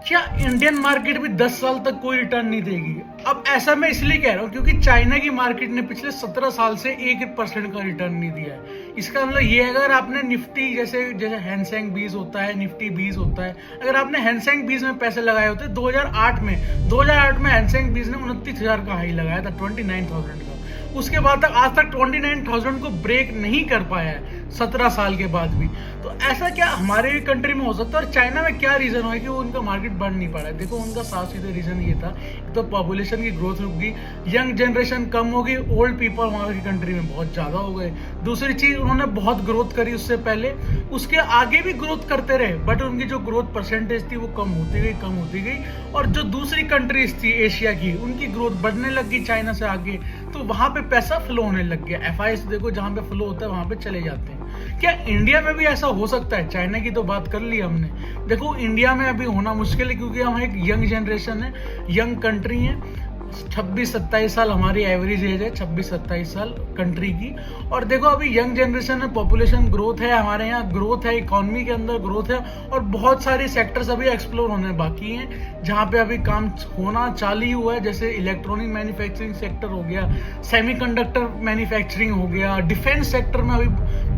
क्या Indian market भी 10 साल तक कोई रिटर्न नहीं देगी? अब ऐसा मैं इसलिए कह रहा हूँ क्योंकि चाइना की मार्केट ने पिछले 17 साल से 1% का रिटर्न नहीं दिया है। इसका मतलब ये है, अगर आपने निफ्टी जैसे जैसे हैंसेंग 20 होता है, निफ्टी 20 होता है, अगर आपने हैंसेंग 20 में पैसे लगाए होते 2008 में हैंसेंग 20 ने 29,000 का हाई लगाया था, 29,000 का। उसके बाद तक आज तक 29,000 को ब्रेक नहीं कर पाया है 17 साल के बाद भी। तो ऐसा क्या हमारे कंट्री में हो सकता है? और चाइना में क्या रीजन है कि वो उनका मार्केट बढ़ नहीं पा रहा है? देखो, उनका साफ सीधे रीजन ये था, तो पॉपुलेशन की ग्रोथ रुक गई, यंग जनरेशन कम हो गई, ओल्ड पीपल वहाँ की कंट्री में बहुत ज्यादा हो गए। दूसरी चीज, उन्होंने बहुत ग्रोथ करी उससे पहले, उसके आगे भी ग्रोथ करते रहे, बट उनकी जो ग्रोथ परसेंटेज थी वो कम होती गई। और जो दूसरी कंट्रीज थी एशिया की, उनकी ग्रोथ बढ़ने लग गई चाइना से आगे, तो वहां पे पैसा फ्लो होने लग गया। एफआईएस देखो, जहां पे फ्लो होता है वहां पे चले जाते हैं। क्या इंडिया में भी ऐसा हो सकता है? चाइना की तो बात कर ली हमने, देखो इंडिया में अभी होना मुश्किल है क्योंकि हम एक यंग जनरेशन है, यंग कंट्री है। 26-27 साल हमारी एवरेज एज है, 26-27 साल कंट्री की। और देखो, अभी यंग जनरेशन है, पॉपुलेशन ग्रोथ है, हमारे यहाँ ग्रोथ है, इकोनॉमी के अंदर ग्रोथ है, और बहुत सारे सेक्टर्स अभी एक्सप्लोर होने बाकी हैं जहाँ पे अभी काम होना चालू हुआ है। जैसे इलेक्ट्रॉनिक मैन्युफैक्चरिंग सेक्टर हो गया, सेमीकंडक्टर मैन्युफैक्चरिंग हो गया, डिफेंस सेक्टर में अभी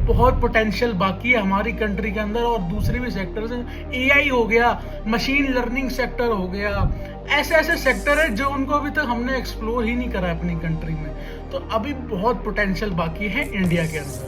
बहुत पोटेंशियल बाकी है हमारी कंट्री के अंदर, और दूसरे भी सेक्टर्स हैं, एआई हो गया, मशीन लर्निंग सेक्टर हो गया। ऐसे ऐसे सेक्टर है जो उनको अभी तक हमने एक्सप्लोर ही नहीं करा अपनी कंट्री में। तो अभी बहुत पोटेंशियल बाकी है इंडिया के अंदर।